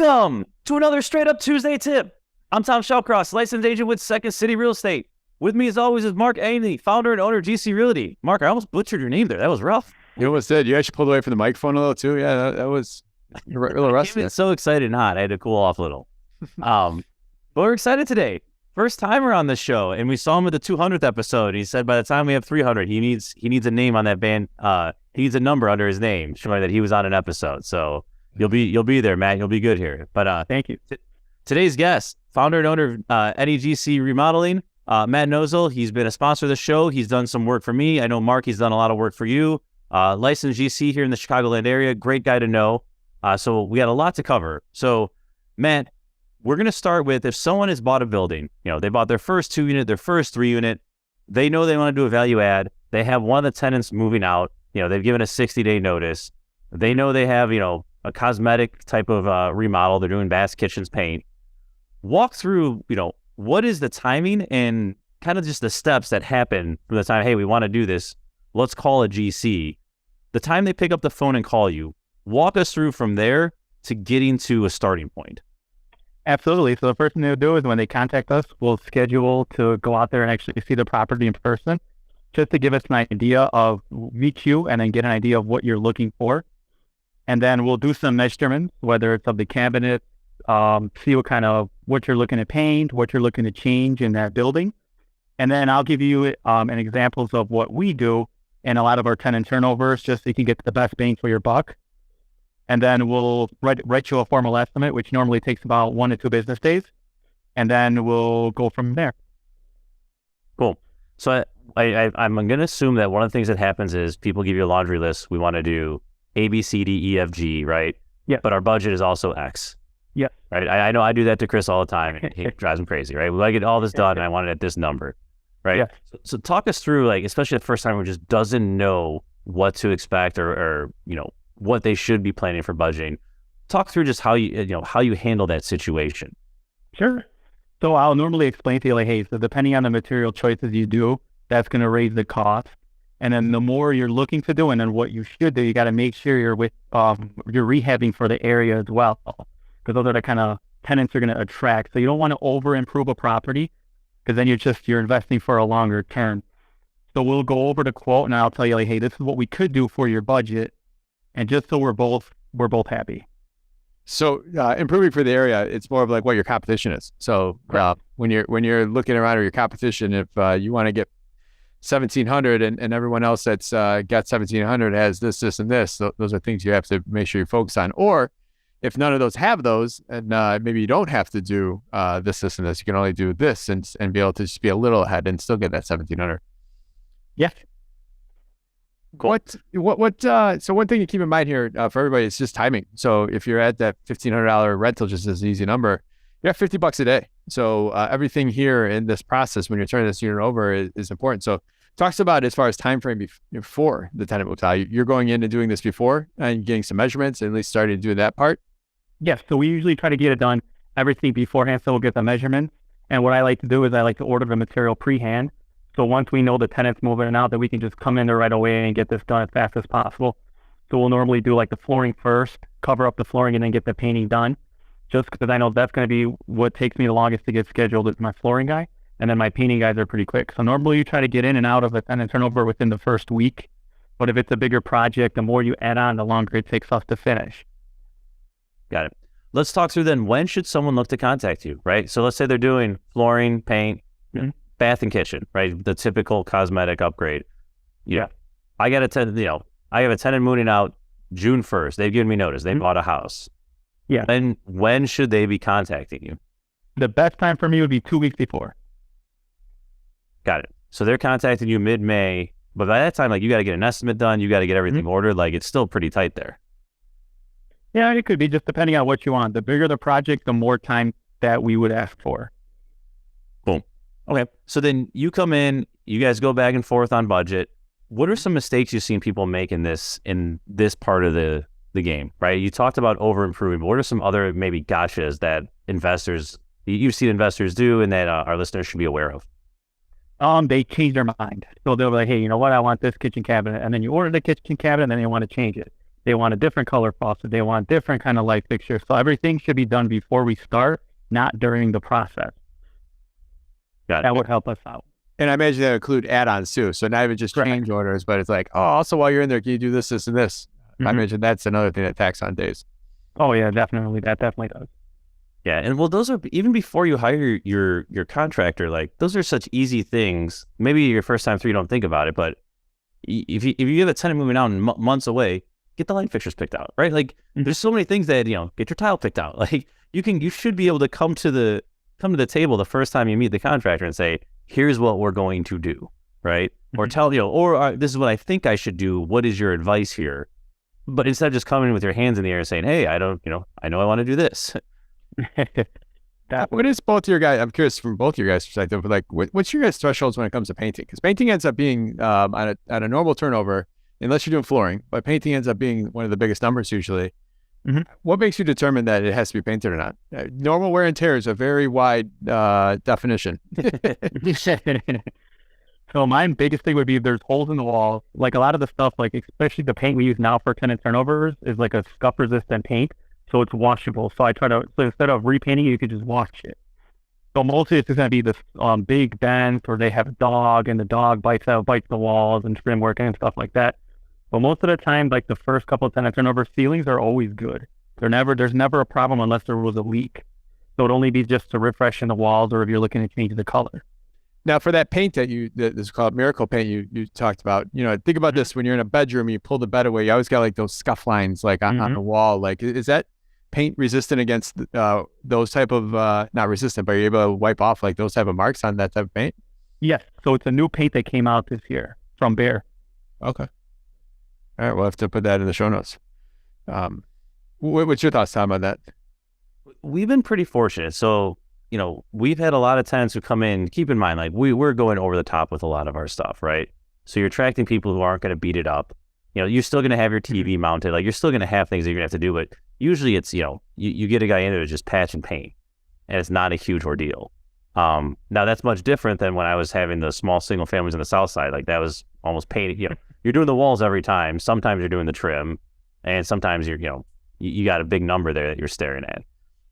Welcome to another Straight Up Tuesday tip. I'm 𝗤𝘃𝗀𝗀𝘀, licensed agent with Second City Real Estate. With me as always is 𝗬𝘃𝗲𝗃𝗁, founder and owner of 𝗤𝘃𝗱𝗰. Mark, I almost butchered your name there. That was rough. You almost did. You actually pulled away from the microphone a little too. Yeah, that was a little rusty. I was so excited and hot. I had to cool off a little. But we're excited today. First timer on the show, and we saw him at the 200th episode. He said by the time we have 300, he needs a name on that band. He needs a number under his name showing that he was on an episode. So you'll be there, Matt. You'll be good here. But thank you. Today's guest, founder and owner of 𝗬𝗃𝗲𝗃𝗁 Remodeling, Matt 𝗬𝘁𝗲. He's been a sponsor of the show. He's done some work for me. I know Mark. He's done a lot of work for you. Licensed GC here in the Chicagoland area. Great guy to know. So we got a lot to cover. So Matt, we're going to start with, if someone has bought a building, they bought their first 2-unit, their first 3-unit, they know they want to do a value add. They have one of the tenants moving out. They've given a 60-day notice. They know they have, a cosmetic type of remodel. They're doing baths, kitchens, paint. Walk through, what is the timing and kind of just the steps that happen from the time, hey, we want to do this. Let's call a GC. The time they pick up the phone and call you, walk us through from there to getting to a starting point. Absolutely. So the first thing they'll do is when they contact us, we'll schedule to go out there and actually see the property in person, just to give us an idea of, meet you and then get an idea of what you're looking for. And then we'll do some measurements, whether it's of the cabinet, see what you're looking to paint, what you're looking to change in that building. And then I'll give you an examples of what we do and a lot of our tenant turnovers, just so you can get the best bang for your buck. And then we'll write you a formal estimate, which normally takes about 1 to 2 business days. And then we'll go from there. Cool. So I'm going to assume that one of the things that happens is people give you a laundry list. We want to do A, B, C, D, E, F, G, right? Yeah. But our budget is also X. Yeah. Right. I know I do that to Chris all the time. And it drives him crazy, right? We want to get all this done, and I want it at this number, right? Yeah. So talk us through, especially the first time who just doesn't know what to expect or what they should be planning for budgeting. Talk through just how you handle that situation. Sure. So I'll normally explain to you, hey, so depending on the material choices you do, that's going to raise the cost. And then the more you're looking to do, and then what you should do, you got to make sure you're rehabbing for the area as well, because those are the kind of tenants you're going to attract. So you don't want to over improve a property, because then you're investing for a longer term. So we'll go over the quote, and I'll tell you, hey, this is what we could do for your budget. And just so we're both happy. So improving for the area, it's more of like what your competition is. So when you're looking around at your competition, if you want to get 1,700 and everyone else that's got 1,700 has this, and this, those are things you have to make sure you focus on. Or if none of those have those, and maybe you don't have to do this, and this, you can only do this and be able to just be a little ahead and still get that 1,700. Yeah. Cool. So one thing to keep in mind here for everybody is just timing. So if you're at that $1,500 rental, just as an easy number, you have $50 a day. So everything here in this process, when you're turning this unit over, is important. So talks about as far as time frame before the tenant moves out. You're going in and doing this before and getting some measurements and at least starting to do that part. Yes. So we usually try to get it done everything beforehand. So we'll get the measurements. And what I like to do is I like to order the material pre-hand. So once we know the tenant's moving out, that we can just come in there right away and get this done as fast as possible. So we'll normally do the flooring first, cover up the flooring, and then get the painting done. Just because I know that's going to be what takes me the longest to get scheduled is my flooring guy. And then my painting guys are pretty quick. So normally you try to get in and out of a tenant turnover within the first week. But if it's a bigger project, the more you add on, the longer it takes us to finish. Got it. Let's talk through then, when should someone look to contact you, right? So let's say they're doing flooring, paint, bath and kitchen, right? The typical cosmetic upgrade. Yeah. I got a tenant, I have a tenant moving out June 1st. They've given me notice. They bought a house. Yeah. And when should they be contacting you? The best time for me would be 2 weeks before. Got it. So they're contacting you mid-May, but by that time, you got to get an estimate done. You got to get everything ordered. It's still pretty tight there. Yeah, it could be, just depending on what you want. The bigger the project, the more time that we would ask for. Boom. Okay. So then you come in, you guys go back and forth on budget. What are some mistakes you've seen people make in this part of the game, right? You talked about over improving, but what are some other maybe gotchas that you've seen investors do and that our listeners should be aware of? They change their mind. So they'll be like, hey, you know what? I want this kitchen cabinet. And then you order the kitchen cabinet and then you want to change it. They want a different color faucet. They want different kind of light fixture. So everything should be done before we start, not during the process. That would help us out. And I imagine that include add-ons too. So not even just change orders, but it's like, oh, also while you're in there, can you do this, this, and this? I imagine that's another thing that tacks on days. Oh yeah, definitely. That definitely does. Yeah, and well, those are even before you hire your contractor. Like those are such easy things. Maybe your first time through, you don't think about it, but if you have a tenant moving out and months away, get the light fixtures picked out, right? Like there's so many things that get your tile picked out. Like you should be able to come to the table the first time you meet the contractor and say, here's what we're going to do, right? Or tell this is what I think I should do. What is your advice here? But instead of just coming with your hands in the air and saying, hey, I know I want to do this. What is both your guys? I'm curious from both your guys' perspective, but like, what's your guys' thresholds when it comes to painting? Because painting ends up being on a normal turnover, unless you're doing flooring, but painting ends up being one of the biggest numbers usually. What makes you determine that it has to be painted or not? Normal wear and tear is a very wide definition. So my biggest thing would be if there's holes in the wall. Like a lot of the stuff, like especially the paint we use now for tenant turnovers, is like a scuff resistant paint, so it's washable. So instead of repainting it, you could just wash it. So mostly it's going to be this big dents, or they have a dog and the dog bites the walls and trim work and stuff like that. But most of the time, like the first couple of tenant turnover, ceilings are always good. There's never a problem unless there was a leak. So it'd only be just to refresh in the walls, or if you're looking to change the color. Now, for that paint that this is called miracle paint you talked about, think about this: when you're in a bedroom, you pull the bed away, you always got like those scuff lines like on the wall. Like, is that paint resistant against those type of not resistant, but you're able to wipe off like those type of marks on that type of paint? Yes. So it's a new paint that came out this year from Behr. Okay. All right, we'll have to put that in the show notes. What's your thoughts, Tom, on that? We've been pretty fortunate. So, we've had a lot of tenants who come in. Keep in mind, like we're going over the top with a lot of our stuff, right? So you're attracting people who aren't going to beat it up. You're still going to have your TV mounted. Like you're still going to have things that you're going to have to do. But usually it's, you get a guy in there to just patch and paint, and it's not a huge ordeal. Now that's much different than when I was having the small single families on the south side. Like that was almost painted. You're doing the walls every time. Sometimes you're doing the trim, and sometimes you got a big number there that you're staring at.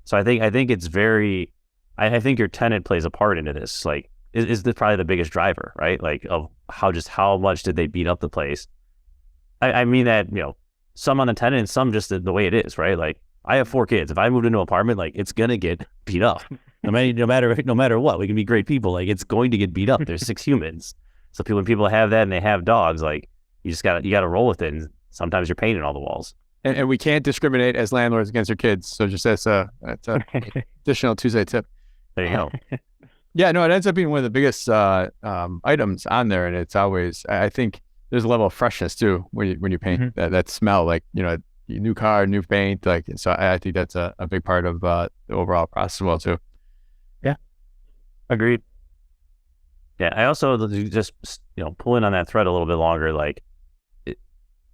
So I think it's very. I think your tenant plays a part into this. Like, is probably the biggest driver, right? Like, of how much did they beat up the place? I mean that, some on the tenant and some just the way it is, right? Like, I have 4 kids. If I moved into an apartment, like, it's gonna get beat up. No matter what, we can be great people. Like, it's going to get beat up. There's 6 humans. So when people have that and they have dogs, like, you gotta roll with it. And sometimes you're painting all the walls. And we can't discriminate as landlords against our kids. So just that's a additional Tuesday tip. There you go. Yeah, no, it ends up being one of the biggest items on there, and it's always. I think there's a level of freshness too when you paint. That smell, like new car, new paint, like. So I think that's a big part of the overall process as well too. Yeah, agreed. Yeah, I also just pulling on that thread a little bit longer. Like,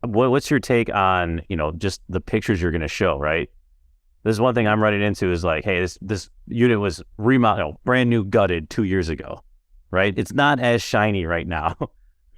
what's your take on just the pictures you're going to show, right? This is one thing I'm running into is like, hey, this unit was remodeled, brand new, gutted 2 years ago, right? It's not as shiny right now.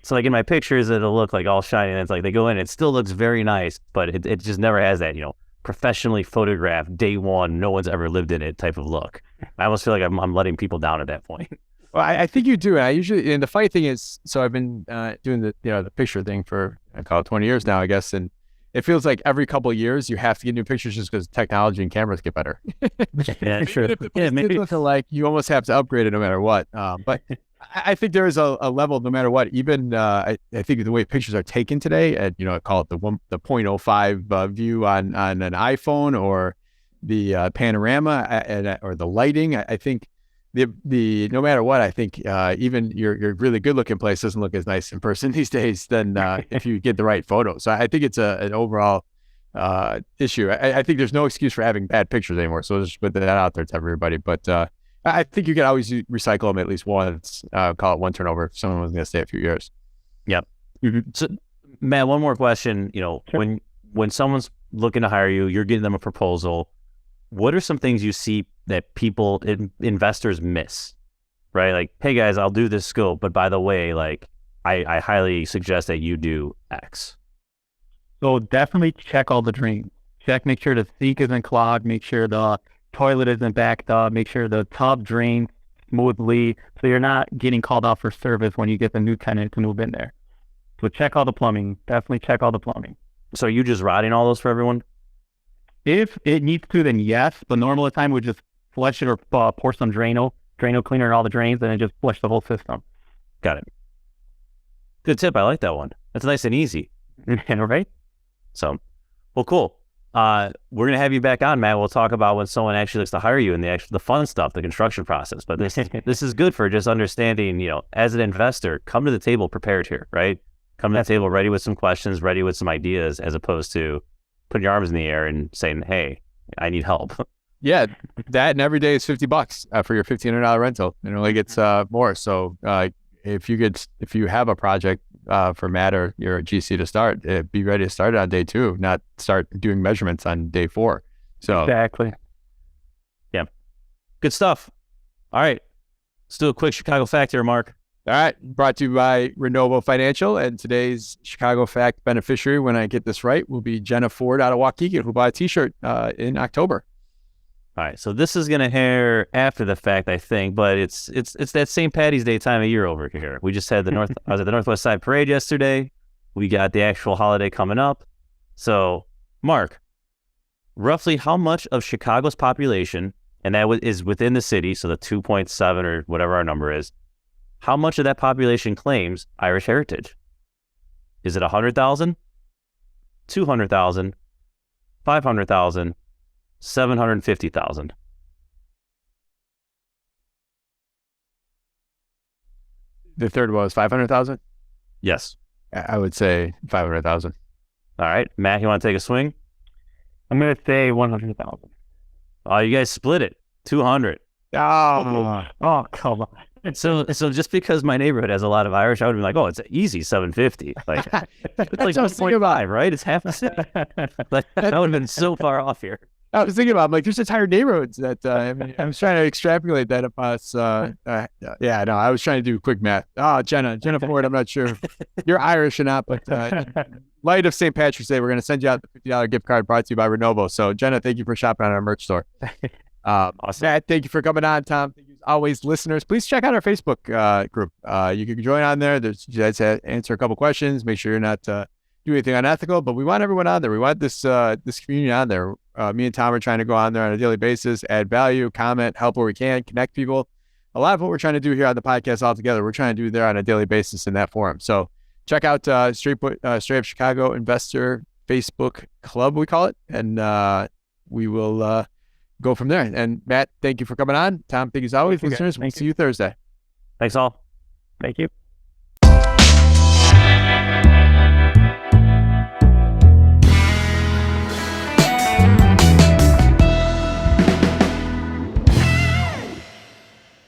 So like in my pictures, it'll look like all shiny, and it's like they go in, it still looks very nice, but it just never has that, professionally photographed, day one, no one's ever lived in it type of look. I almost feel like I'm letting people down at that point. Well, I think you do. And the funny thing is, so I've been doing the picture thing for, I call it 20 years now, I guess, and it feels like every couple of years you have to get new pictures just because technology and cameras get better. Yeah, sure. Maybe like you almost have to upgrade it no matter what. But I think there is a level no matter what. Even I think the way pictures are taken today, at call it the 0.05 view on an iPhone, or the panorama or the lighting. I think the no matter what, I think even your really good looking place doesn't look as nice in person these days than if you get the right photo. So I think it's an overall issue. I think there's no excuse for having bad pictures anymore. So let's just put that out there to everybody. But I think you can always recycle them at least once. Call it one turnover if someone was going to stay a few years. Yep. So Matt, one more question. Sure. When someone's looking to hire you, you're getting them a proposal. What are some things you see that investors miss, right? Like, hey guys, I'll do this scope, but by the way, like I highly suggest that you do X. So definitely check all the drains. Make sure the sink isn't clogged, make sure the toilet isn't backed up, make sure the tub drains smoothly so you're not getting called out for service when you get the new tenant to move in there. So check all the plumbing. Definitely check all the plumbing. So are you just rotting all those for everyone? If it needs to, then yes. But normal the time we just flush it or pour some Drano cleaner in all the drains and then just flush the whole system. Got it. Good tip. I like that one. That's nice and easy. Right? So, well, cool. We're going to have you back on, Matt. We'll talk about when someone actually looks to hire you and the fun stuff, the construction process. But this is good for just understanding, as an investor, come to the table prepared here, right? Come to the table ready with some questions, ready with some ideas, as opposed to putting your arms in the air and saying, hey, I need help. Yeah, that and every day is $50 for your $1,500 rental. It only gets more. So if you have a project for Matt or your GC to start, be ready to start it on day 2, not start doing measurements on day 4. So exactly. Yeah, good stuff. All right, let's do a quick Chicago fact here, Mark. All right, brought to you by Renovo Financial, and today's Chicago fact beneficiary, when I get this right, will be Jenna Ford out of Waukegan, who bought a T-shirt in October. All right, so this is going to air after the fact, I think, but it's that St. Patty's Day time of year over here. We just had I was at the Northwest Side Parade yesterday. We got the actual holiday coming up. So, Mark, roughly how much of Chicago's population, and that is within the city, so the 2.7 or whatever our number is, how much of that population claims Irish heritage? Is it 100,000, 200,000, 500,000, 750,000? The third was 500,000? Yes. I would say 500,000. All right. Matt, you want to take a swing? I'm going to say 100,000. Oh, you guys split it. 200. Oh, come on. So just because my neighborhood has a lot of Irish, I would be like, oh, it's easy 750. Like, it's like 1.5, right? It's half the city. Like, that would have been so far off here. I was thinking about, I'm like, there's entire neighborhoods that, I was trying to extrapolate that if us, I was trying to do quick math. Jenna Ford, I'm not sure if you're Irish or not, but light of St. Patrick's Day, we're going to send you out the $50 gift card brought to you by Renovo. So Jenna, thank you for shopping on our merch store. Awesome. Matt, thank you for coming on. Tom, thank you as always. Listeners, please check out our Facebook group. You can join on there. You guys answer a couple questions. Make sure you're not do anything unethical, but we want everyone on there. We want this community on there. Me and Tom are trying to go on there on a daily basis, add value, comment, help where we can, connect people. A lot of what we're trying to do here on the podcast altogether, we're trying to do there on a daily basis in that forum. So check out Straight Up Chicago Investor Facebook Club, we call it, and we will go from there. And Matt, thank you for coming on. Tom, thank you as always. Listeners, we'll see you Thursday. Thanks all. Thank you.